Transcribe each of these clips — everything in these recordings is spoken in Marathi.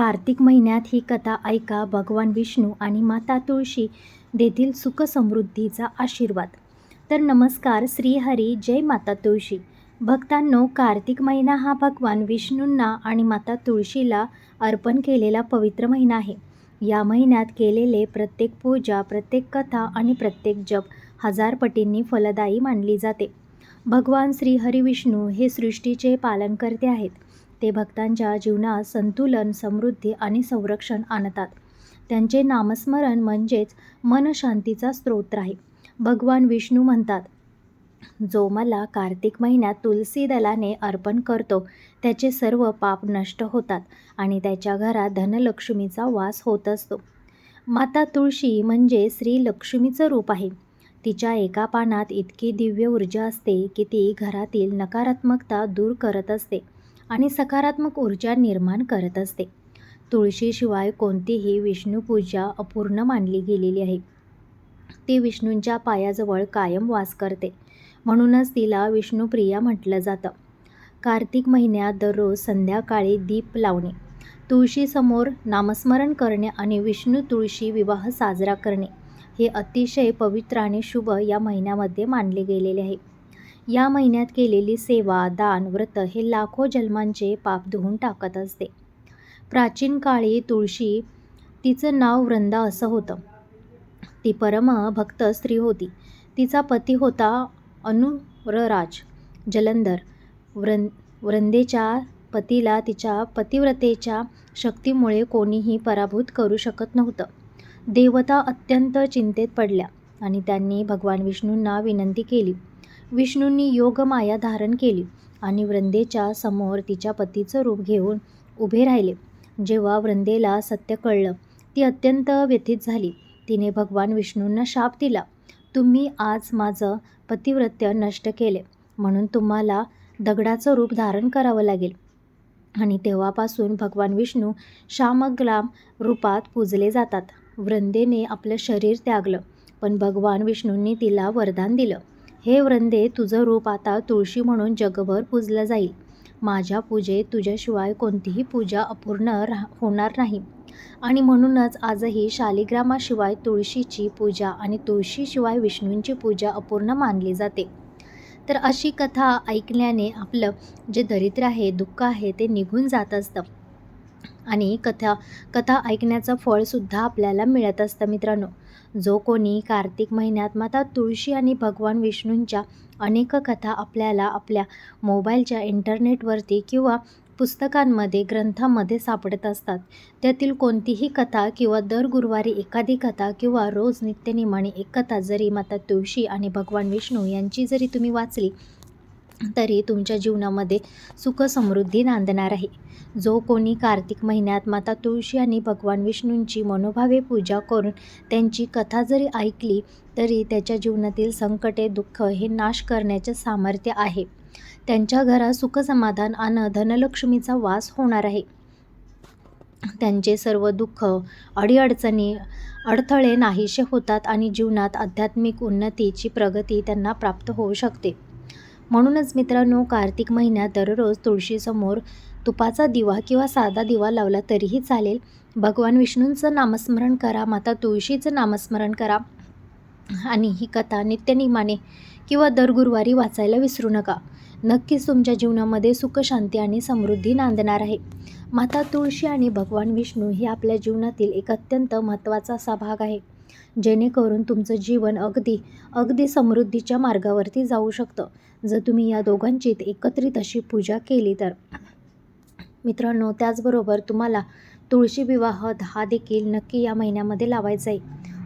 कार्तिक महिन्यात ही कथा ऐका. भगवान विष्णू आणि माता तुळशी देतील सुख समृद्धीचा आशीर्वाद. तर नमस्कार, श्रीहरी, जय माता तुळशी. भक्तांनो, कार्तिक महिना हा भगवान विष्णूंना आणि माता तुळशीला अर्पण केलेला पवित्र महिना आहे. या महिन्यात केलेले प्रत्येक पूजा, प्रत्येक कथा आणि प्रत्येक जप हजार पटींनी फलदायी मानली जाते. भगवान श्रीहरी विष्णू हे सृष्टीचे पालनकर्ते आहेत. ते भक्तांच्या जीवनात संतुलन, समृद्धी आणि संरक्षण आणतात. त्यांचे नामस्मरण म्हणजेच मनशांतीचा स्रोत आहे. भगवान विष्णू म्हणतात, जो मला कार्तिक महिन्यात तुलसी दलाने अर्पण करतो त्याचे सर्व पाप नष्ट होतात आणि त्याच्या घरात धनलक्ष्मीचा वास होत असतो. माता तुळशी म्हणजे श्री लक्ष्मीचं रूप आहे. तिच्या एका पानात इतकी दिव्य ऊर्जा असते की ती घरातील नकारात्मकता दूर करत असते आणि सकारात्मक ऊर्जा निर्माण करत असते. तुळशीशिवाय कोणतीही विष्णुपूजा अपूर्ण मानली गेलेली आहे. ती विष्णूंच्या पायाजवळ कायम वास करते, म्हणूनच तिला विष्णुप्रिया म्हटलं जातं. कार्तिक महिन्यात दररोज संध्याकाळी दीप लावणे, तुळशीसमोर नामस्मरण करणे आणि विष्णू तुळशी विवाह साजरा करणे हे अतिशय पवित्र आणि शुभ या महिन्यामध्ये मानले गेलेले आहे. या महिन्यात केलेली सेवा, दान, व्रत हे लाखो जन्मांचे पाप धुवून टाकत असते. प्राचीन काळी तुळशी, तिचं नाव वृंदा असं होतं. ती परम भक्त स्त्री होती. तिचा पती होता अनुरराज जलंधर. वृंदेच्या पतीला तिच्या पतिव्रतेच्या शक्तीमुळे कोणीही पराभूत करू शकत नव्हतं. देवता अत्यंत चिंतेत पडल्या आणि त्यांनी भगवान विष्णूंना विनंती केली. विष्णूंनी योगमाया धारण केली आणि वृंदेच्या समोर तिच्या पतीचं रूप घेऊन उभे राहिले. जेव्हा वृंदेला सत्य कळलं, ती अत्यंत व्यथित झाली. तिने भगवान विष्णूंना शाप दिला, तुम्ही आज माझं पतिव्रत्य नष्ट केले, म्हणून तुम्हाला दगडाचं रूप धारण करावं लागेल. आणि तेव्हापासून भगवान विष्णू शामग्लाम रूपात पूजले जातात. वृंदेने आपलं शरीर त्यागलं, पण भगवान विष्णूंनी तिला वरदान दिलं, हे वृंदे, तुझं रूप आता तुळशी म्हणून जगभर पूजलं जाईल. माझ्या पूजेत तुझ्याशिवाय कोणतीही पूजा अपूर्ण होणार नाही. आणि म्हणूनच आजही शालिग्रामाशिवाय तुळशीची पूजा आणि तुळशीशिवाय विष्णूंची पूजा अपूर्ण मानली जाते. तर अशी कथा ऐकल्याने आपलं जे दरिद्र आहे, दुःख आहे, ते निघून जात असतं आणि कथा ऐकण्याचं फळसुद्धा आपल्याला मिळत असतं. मित्रांनो, जो कोणी कार्तिक महिन्यात माता तुळशी आणि भगवान विष्णूंच्या अनेक कथा आपल्याला आपल्या मोबाईलच्या इंटरनेटवरती किंवा पुस्तकांमध्ये, ग्रंथामध्ये सापडत असतात, त्यातील कोणतीही कथा किंवा दर गुरुवारी एखादी कथा किंवा रोज नित्यनेमाने एक कथा जरी माता तुळशी आणि भगवान विष्णू यांची जरी तुम्ही वाचली तरी तुमच्या जीवनामध्ये सुख समृद्धी नांदणार आहे. जो कोणी कार्तिक महिन्यात माता तुळशी आणि भगवान विष्णूंची मनोभावे पूजा करून त्यांची कथा जरी ऐकली तरी त्याच्या जीवनातील संकटे, दुःख हे नाश करण्याचे सामर्थ्य आहे. त्यांच्या घरात सुख, समाधान आणि धनलक्ष्मीचा वास होणार आहे. त्यांचे सर्व दुःख, अडीअडचणी, अडथळे नाहीसे होतात आणि जीवनात आध्यात्मिक उन्नतीची प्रगती त्यांना प्राप्त होऊ शकते. म्हणूनच मित्रांनो, कार्तिक महिन्यात दररोज तुळशीसमोर तुपाचा दिवा किंवा साधा दिवा लावला तरीही चालेल. भगवान विष्णूंचं नामस्मरण करा, माता तुळशीचं नामस्मरण करा आणि ही कथा नित्यनेमाने किंवा दर गुरुवारी वाचायला विसरू नका. नक्कीच तुमच्या जीवनामध्ये सुख, शांती आणि समृद्धी नांदणार आहे. माता तुळशी आणि भगवान विष्णू हे आपल्या जीवनातील एक अत्यंत महत्त्वाचा असा भाग आहे, जेणेकरून तुमचं जीवन अगदी समृद्धीच्या मार्गावरती जाऊ शकतं, जर तुम्ही या दोघांची एकत्रित अशी पूजा केली तर. मित्रांनो, त्याचबरोबर तुम्हाला तुळशी विवाह हा देखील नक्की या महिन्यामध्ये लावायचा आहे.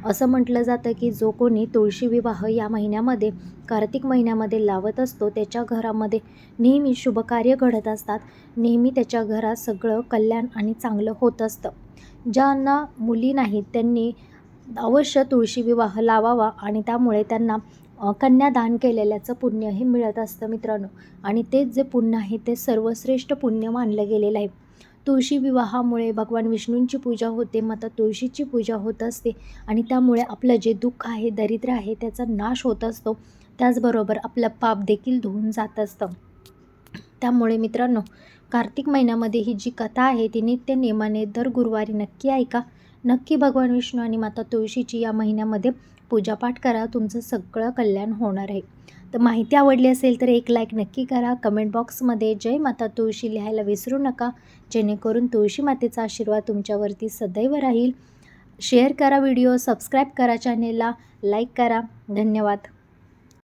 असं म्हटलं जातं की जो कोणी तुळशी विवाह या महिन्यामध्ये, कार्तिक महिन्यामध्ये लावत असतो, त्याच्या घरामध्ये नेहमी शुभकार्य घडत असतात. नेहमी त्याच्या घरात सगळं कल्याण आणि चांगलं होत असतं. ज्यांना मुली नाहीत त्यांनी अवश्य तुळशी विवाह लावावा आणि त्यामुळे त्यांना कन्यादान केलेल्याचं पुण्य हे मिळत असतं मित्रांनो. आणि तेच जे पुण्य आहे ते सर्वश्रेष्ठ पुण्य मानलं गेलेलं आहे. तुळशी विवाहामुळे भगवान विष्णूंची पूजा होते, माता तुळशीची पूजा होत असते आणि त्यामुळे आपलं जे दुःख आहे, दरिद्र आहे, त्याचा नाश होत असतो. त्याचबरोबर आपलं पाप देखील धुवून जात असतं. त्यामुळे मित्रांनो, कार्तिक महिन्यामध्ये ही जी कथा आहे ती नित्य नियमाने दर गुरुवारी नक्की ऐका. नक्की भगवान विष्णू आणि माता तुळशीची या महिन्यामध्ये पूजापाठ करा. तुमचं सगळं कल्याण होणार आहे. तर माहिती आवडली असेल तर एक लाईक नक्की करा. कमेंट बॉक्समध्ये जय माता तुळशी लिहायला विसरू नका, जेणेकरून तुळशी मातेचा आशीर्वाद तुमच्यावरती सदैव राहील. शेअर करा व्हिडिओ, सबस्क्राईब करा चॅनेलला, लाईक करा. धन्यवाद.